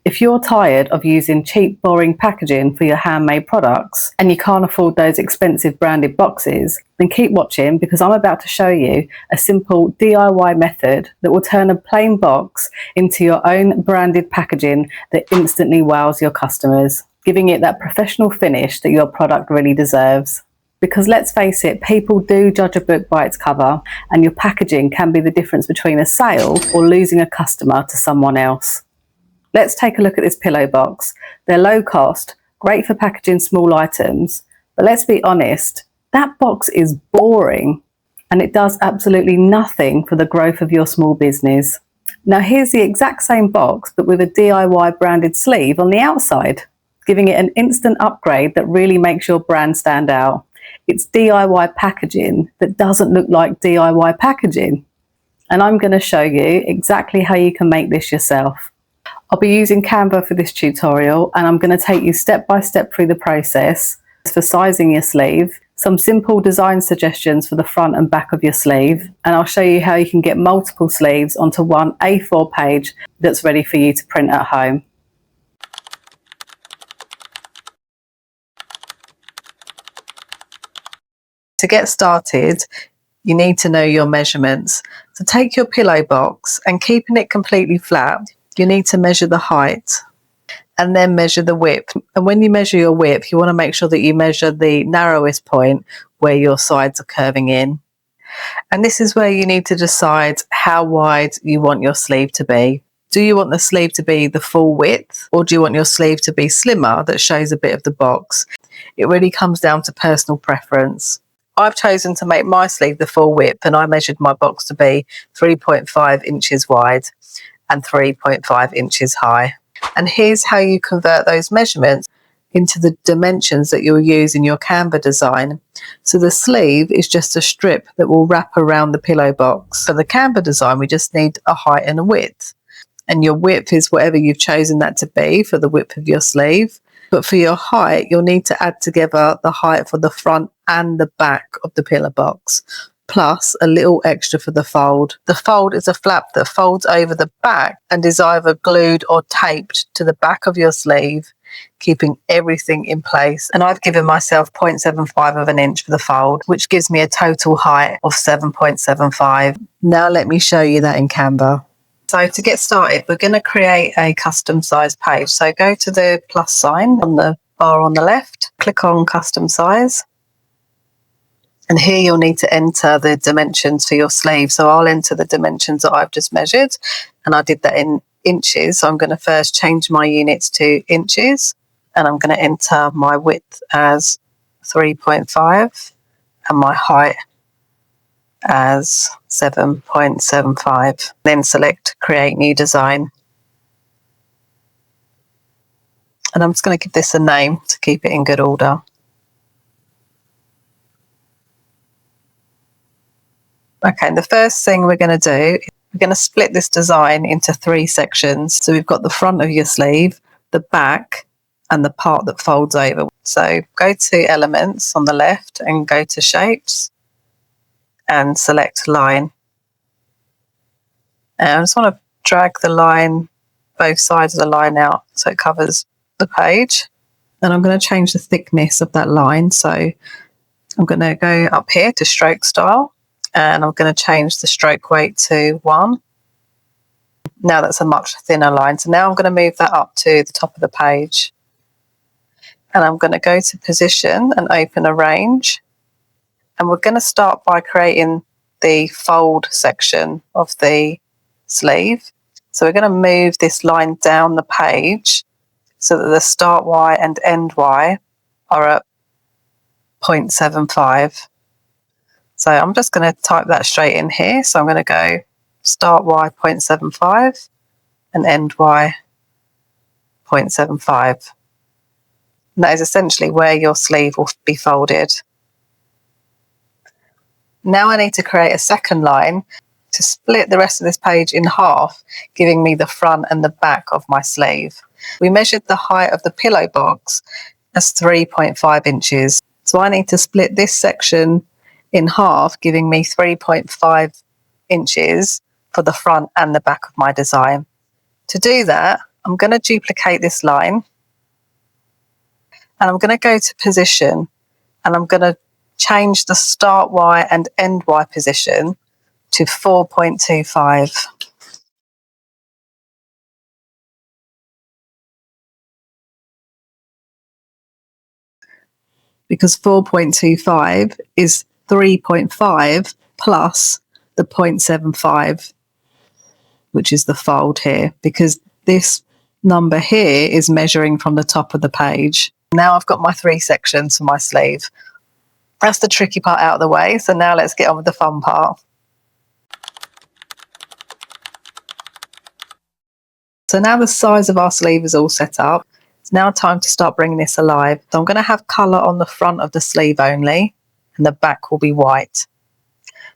If you're tired of using cheap, boring packaging for your handmade products and you can't afford those expensive branded boxes, then keep watching, because I'm about to show you a simple DIY method that will turn a plain box into your own branded packaging that instantly wows your customers, giving it that professional finish that your product really deserves. Because let's face it, people do judge a book by its cover, and your packaging can be the difference between a sale or losing a customer to someone else. Let's take a look at this pillow box. They're low cost, great for packaging small items, but let's be honest, that box is boring and it does absolutely nothing for the growth of your small business. Now here's the exact same box but with a DIY branded sleeve on the outside, giving it an instant upgrade that really makes your brand stand out. It's DIY packaging that doesn't look like DIY packaging. And I'm going to show you exactly how you can make this yourself. I'll be using Canva for this tutorial, and I'm going to take you step by step through the process for sizing your sleeve, some simple design suggestions for the front and back of your sleeve, and I'll show you how you can get multiple sleeves onto one A4 page that's ready for you to print at home. To get started, you need to know your measurements. So take your pillow box and keeping it completely flat, you need to measure the height and then measure the width. And when you measure your width, you want to make sure that you measure the narrowest point where your sides are curving in. And this is where you need to decide how wide you want your sleeve to be. Do you want the sleeve to be the full width, or do you want your sleeve to be slimmer that shows a bit of the box? It really comes down to personal preference. I've chosen to make my sleeve the full width, and I measured my box to be 3.5 inches wide and 3.5 inches high. And here's how you convert those measurements into the dimensions that you'll use in your Canva design. So the sleeve is just a strip that will wrap around the pillow box. For the Canva design, we just need a height and a width. And your width is whatever you've chosen that to be for the width of your sleeve. But for your height, you'll need to add together the height for the front and the back of the pillow box, plus a little extra for the fold. The fold is a flap that folds over the back and is either glued or taped to the back of your sleeve, keeping everything in place. And I've given myself 0.75 of an inch for the fold, which gives me a total height of 7.75. Now let me show you that in Canva. So to get started, we're going to create a custom size page. So go to the plus sign on the bar on the left, click on custom size. And here you'll need to enter the dimensions for your sleeve. So I'll enter the dimensions that I've just measured, and I did that in inches. So I'm going to first change my units to inches, and I'm going to enter my width as 3.5 and my height as 7.75. Then select create new design. And I'm just going to give this a name to keep it in good order. Okay, and the first thing we're going to do is we're going to split this design into 3 sections. So we've got the front of your sleeve, the back, and the part that folds over. So go to elements on the left and go to shapes and select line. And I just want to drag the line, both sides of the line out so it covers the page. And I'm going to change the thickness of that line. So I'm going to go up here to stroke style. And I'm going to change the stroke weight to 1. Now that's a much thinner line. So now I'm going to move that up to the top of the page. And I'm going to go to position and open a range. And we're going to start by creating the fold section of the sleeve. So we're going to move this line down the page so that the start Y and end Y are at 0.75. So I'm just going to type that straight in here. So I'm going to go start Y 0.75 and end Y 0.75. And that is essentially where your sleeve will be folded. Now I need to create a second line to split the rest of this page in half, giving me the front and the back of my sleeve. We measured the height of the pillow box as 3.5 inches. So I need to split this section in half, giving me 3.5 inches for the front and the back of my design. To do that, I'm going to duplicate this line, and I'm going to go to position, and I'm going to change the start Y and end Y position to 4.25. Because 4.25 is 3.5 plus the 0.75, which is the fold here, because this number here is measuring from the top of the page. Now I've got my 3 sections for my sleeve. That's the tricky part out of the way, so now let's get on with the fun part. So now the size of our sleeve is all set up. It's now time to start bringing this alive. So I'm going to have colour on the front of the sleeve only, and the back will be white.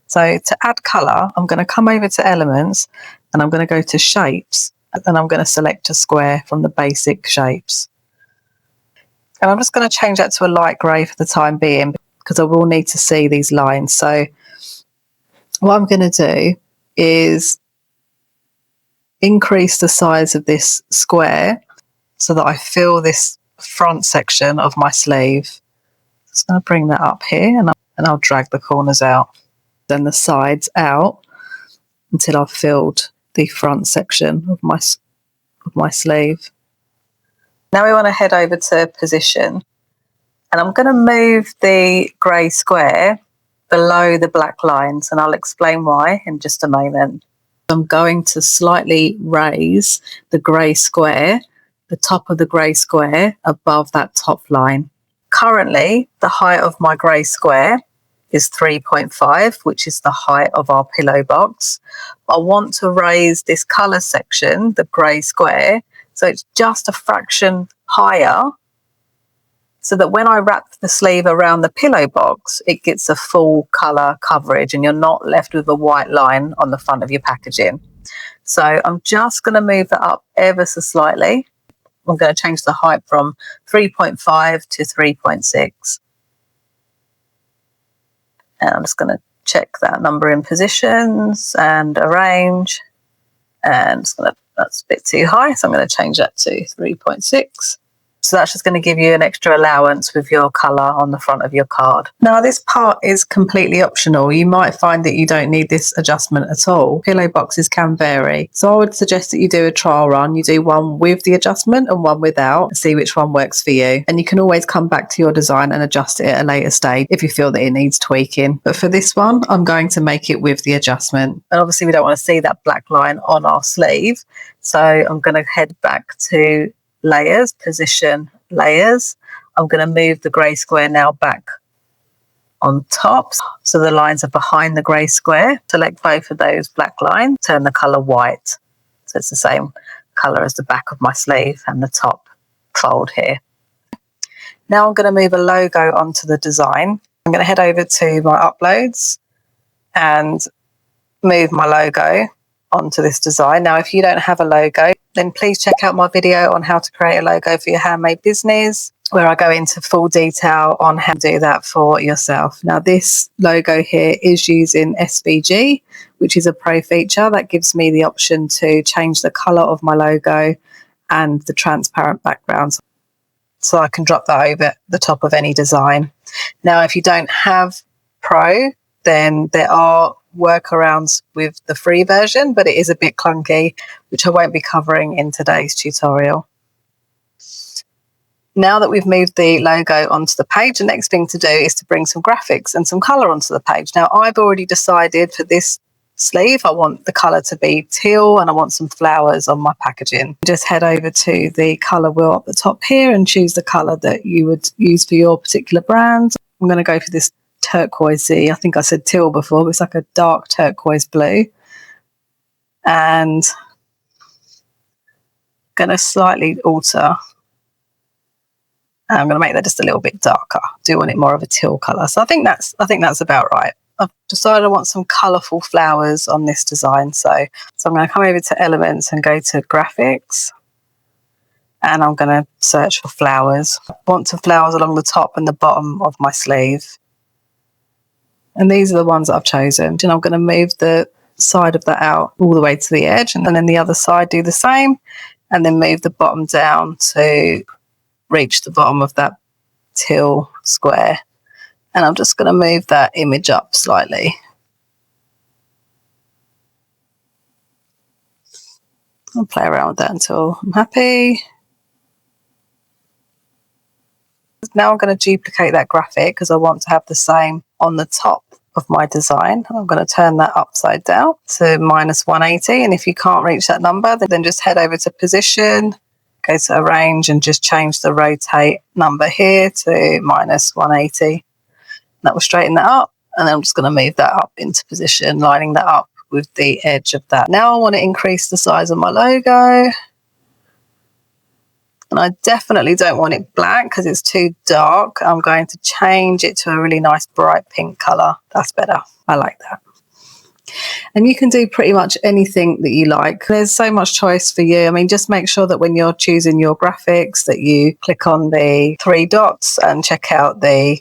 So to add colour, I'm going to come over to elements, and I'm going to go to shapes, and I'm going to select a square from the basic shapes. And I'm just going to change that to a light grey for the time being, because I will need to see these lines. So what I'm going to do is increase the size of this square so that I fill this front section of my sleeve. Just going to bring that up here, and I'll drag the corners out, then the sides out until I've filled the front section of my sleeve. Now we want to head over to position, and I'm going to move the grey square below the black lines, and I'll explain why in just a moment. I'm going to slightly raise the grey square, the top of the grey square above that top line. Currently, the height of my grey square is 3.5, which is the height of our pillow box. I want to raise this colour section, the grey square, so it's just a fraction higher, so that when I wrap the sleeve around the pillow box, it gets a full colour coverage and you're not left with a white line on the front of your packaging. So I'm just going to move that up ever so slightly. I'm going to change the height from 3.5 to 3.6. And I'm just going to check that number in positions and arrange. And that's a bit too high, so I'm going to change that to 3.6. So that's just going to give you an extra allowance with your colour on the front of your card. Now this part is completely optional. You might find that you don't need this adjustment at all. Pillow boxes can vary. So I would suggest that you do a trial run. You do one with the adjustment and one without, and see which one works for you. And you can always come back to your design and adjust it at a later stage if you feel that it needs tweaking. But for this one, I'm going to make it with the adjustment. And obviously we don't want to see that black line on our sleeve. So I'm going to head back to layers, position, layers. I'm going to move the grey square now back on top, so the lines are behind the grey square. Select both of those black lines, turn the colour white, so it's the same colour as the back of my sleeve and the top fold here. Now I'm going to move a logo onto the design. I'm going to head over to my uploads and move my logo onto this design. Now if you don't have a logo, then please check out my video on how to create a logo for your handmade business, where I go into full detail on how to do that for yourself. Now this logo here is using SVG, which is a pro feature that gives me the option to change the colour of my logo and the transparent background, so I can drop that over the top of any design. Now if you don't have Pro, then there are workarounds with the free version, but it is a bit clunky, which I won't be covering in today's tutorial. Now that we've moved the logo onto the page, the next thing to do is to bring some graphics and some colour onto the page. Now I've already decided for this sleeve I want the colour to be teal, and I want some flowers on my packaging. Just head over to the colour wheel at the top here and choose the colour that you would use for your particular brand. I'm going to go for this turquoisey, I think I said teal before, but it's like a dark turquoise blue, and going to slightly alter, and I'm going to make that just a little bit darker. Do want it more of a teal colour, so I think that's about right. I've decided I want some colourful flowers on this design, so I'm going to come over to elements and go to graphics, and I'm going to search for flowers. I want some flowers along the top and the bottom of my sleeve. And these are the ones that I've chosen. And I'm going to move the side of that out all the way to the edge, and then the other side do the same. and then move the bottom down to reach the bottom of that teal square. And I'm just going to move that image up slightly. I'll play around with that until I'm happy. Now I'm going to duplicate that graphic because I want to have the same on the top of my design. I'm going to turn that upside down to -180. And if you can't reach that number, then just head over to position, go to arrange, and just change the rotate number here to -180. That will straighten that up. And then I'm just going to move that up into position, lining that up with the edge of that. Now I want to increase the size of my logo. And I definitely don't want it black because it's too dark. I'm going to change it to a really nice bright pink colour. That's better. I like that. And you can do pretty much anything that you like. There's so much choice for you. I mean, just make sure that when you're choosing your graphics that you click on the 3 dots and check out the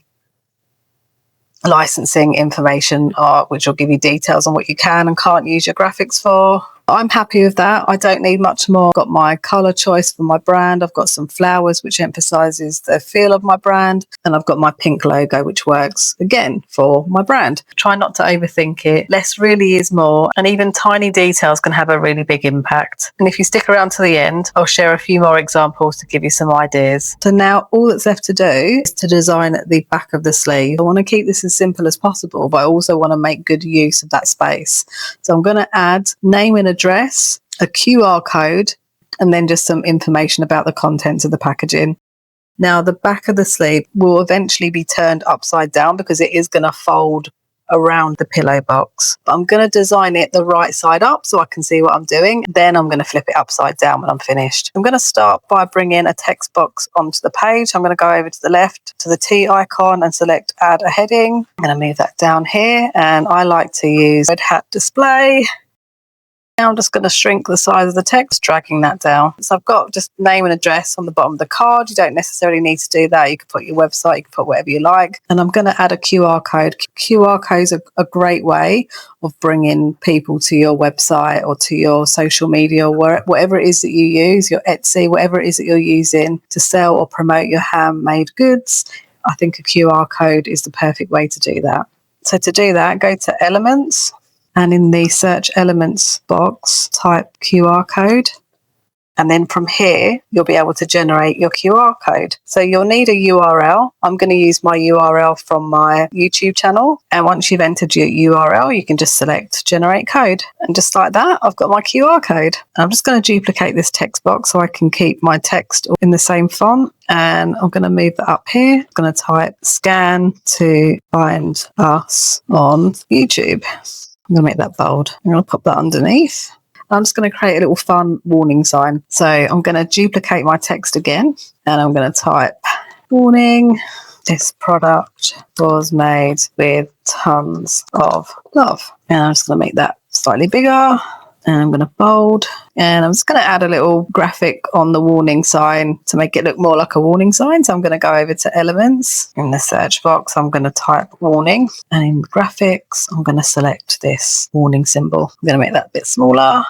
licensing information, which will give you details on what you can and can't use your graphics for. I'm happy with that. I don't need much more. I've got my colour choice for my brand. I've got some flowers, which emphasises the feel of my brand. And I've got my pink logo, which works, again, for my brand. Try not to overthink it. Less really is more. And even tiny details can have a really big impact. And if you stick around to the end, I'll share a few more examples to give you some ideas. So now all that's left to do is to design the back of the sleeve. I want to keep this as simple as possible, but I also want to make good use of that space. So I'm going to add name and address, a QR code, and then just some information about the contents of the packaging. Now the back of the sleeve will eventually be turned upside down because it is going to fold around the pillow box. But I'm going to design it the right side up so I can see what I'm doing. Then I'm going to flip it upside down when I'm finished. I'm going to start by bringing a text box onto the page. I'm going to go over to the left to the T icon and select add a heading. I'm going to move that down here, and I like to use red hat display. Now I'm just going to shrink the size of the text, dragging that down. So I've got just name and address on the bottom of the card. You don't necessarily need to do that. You can put your website, you can put whatever you like. And I'm going to add a QR code. QR codes are a great way of bringing people to your website or to your social media or whatever it is that you use, your Etsy, whatever it is that you're using to sell or promote your handmade goods. I think a QR code is the perfect way to do that. So to do that, go to Elements. And in the search elements box, type QR code. And then from here, you'll be able to generate your QR code. So you'll need a URL. I'm going to use my URL from my YouTube channel. And once you've entered your URL, you can just select generate code. And just like that, I've got my QR code. I'm just going to duplicate this text box so I can keep my text in the same font. And I'm going to move that up here. I'm going to type scan to find us on YouTube. I'm going to make that bold. I'm going to pop that underneath. I'm just going to create a little fun warning sign. So I'm going to duplicate my text again, and I'm going to type warning. This product was made with tons of love. And I'm just going to make that slightly bigger. And I'm going to bold, and I'm just going to add a little graphic on the warning sign to make it look more like a warning sign. So I'm going to go over to Elements. In the search box, I'm going to type warning, and in graphics, I'm going to select this warning symbol. I'm going to make that a bit smaller.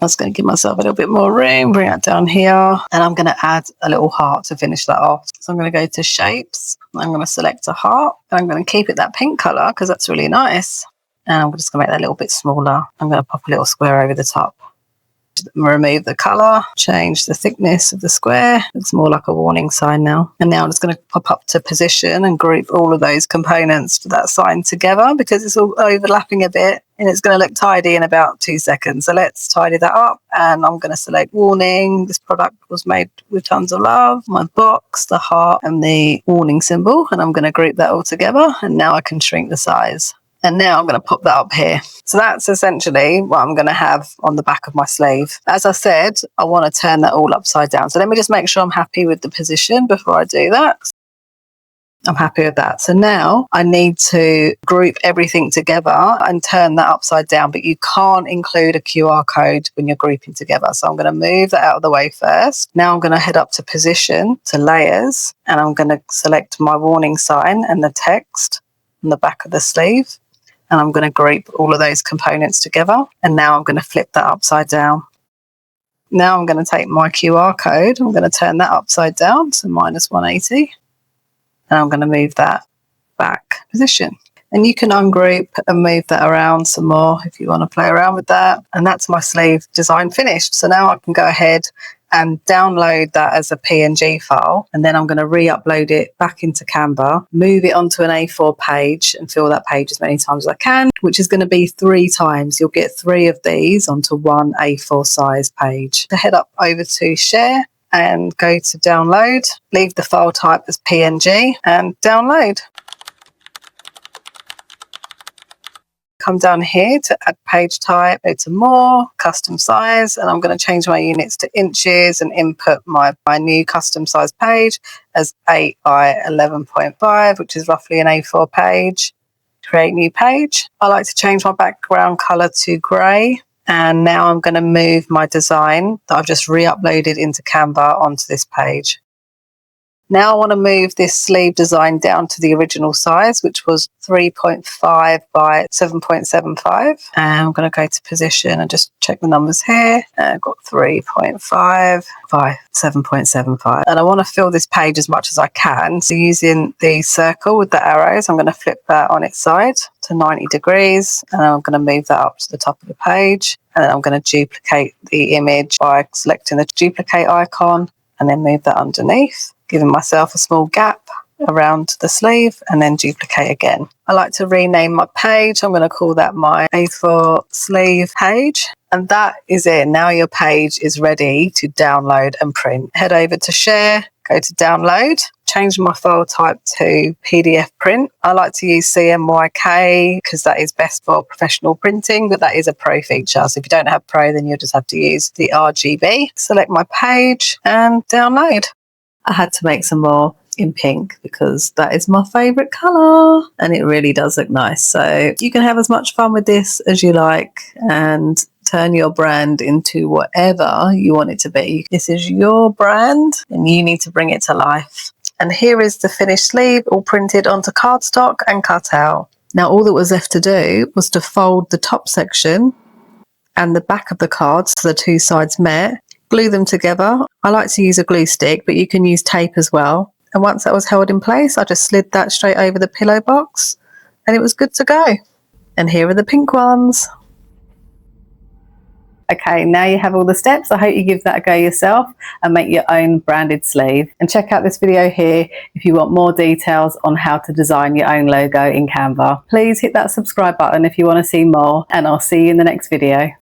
I'm just going to give myself a little bit more room, bring that down here, and I'm going to add a little heart to finish that off. So I'm going to go to shapes. I'm going to select a heart, and I'm going to keep it that pink color because that's really nice. And I'm just going to make that a little bit smaller. I'm going to pop a little square over the top. Remove the colour, change the thickness of the square. It's more like a warning sign now. And now I'm just going to pop up to position and group all of those components for that sign together because it's all overlapping a bit and it's going to look tidy in about 2 seconds. So let's tidy that up, and I'm going to select warning. This product was made with tons of love. My box, the heart and the warning symbol, and I'm going to group that all together, and now I can shrink the size. And now I'm going to pop that up here. So that's essentially what I'm going to have on the back of my sleeve. As I said, I want to turn that all upside down. So let me just make sure I'm happy with the position before I do that. I'm happy with that. So now I need to group everything together and turn that upside down, but you can't include a QR code when you're grouping together. So I'm going to move that out of the way first. Now I'm going to head up to position, to layers, and I'm going to select my warning sign and the text on the back of the sleeve. And I'm going to group all of those components together. And now I'm going to flip that upside down. Now I'm going to take my QR code. I'm going to turn that upside down to -180. And I'm going to move that back position. And you can ungroup and move that around some more if you want to play around with that. And that's my sleeve design finished. So now I can go ahead and download that as a PNG file. And then I'm going to re-upload it back into Canva, move it onto an A4 page and fill that page as many times as I can, which is going to be 3 times. You'll get 3 of these onto one A4 size page. So head up over to Share and go to Download. Leave the file type as PNG and download. Come down here to add page type, go to more, custom size, and I'm going to change my units to inches and input my new custom size page as 8 by 11.5, which is roughly an A4 page. Create new page. I like to change my background color to grey. And now I'm going to move my design that I've just re-uploaded into Canva onto this page. Now I want to move this sleeve design down to the original size, which was 3.5 by 7.75. And I'm going to go to position and just check the numbers here. I've got 3.5 by 7.75. And I want to fill this page as much as I can. So using the circle with the arrows, I'm going to flip that on its side to 90 degrees. And I'm going to move that up to the top of the page. And then I'm going to duplicate the image by selecting the duplicate icon and then move that underneath, giving myself a small gap around the sleeve and then duplicate again. I like to rename my page. I'm going to call that my A4 sleeve page. And that is it. Now your page is ready to download and print. Head over to Share, go to Download, change my file type to PDF print. I like to use CMYK because that is best for professional printing, but that is a Pro feature. So if you don't have Pro, then you'll just have to use the RGB. Select my page and download. I had to make some more in pink because that is my favourite colour and it really does look nice. So you can have as much fun with this as you like and turn your brand into whatever you want it to be. This is your brand and you need to bring it to life. And here is the finished sleeve all printed onto cardstock and cut out. Now all that was left to do was to fold the top section and the back of the card so the two sides met. Glue them together. I like to use a glue stick, but you can use tape as well. And once that was held in place, I just slid that straight over the pillow box and it was good to go. And here are the pink ones. Okay, now you have all the steps. I hope you give that a go yourself and make your own branded sleeve. And check out this video here if you want more details on how to design your own logo in Canva. Please hit that subscribe button if you want to see more, and I'll see you in the next video.